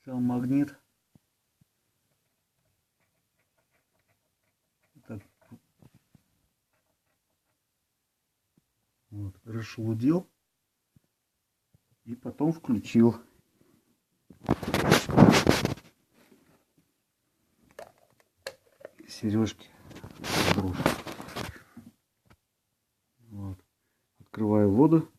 взял магнит. Так. Вот, расшелудил. И потом включил. Сережки. Вот. Открываю воду.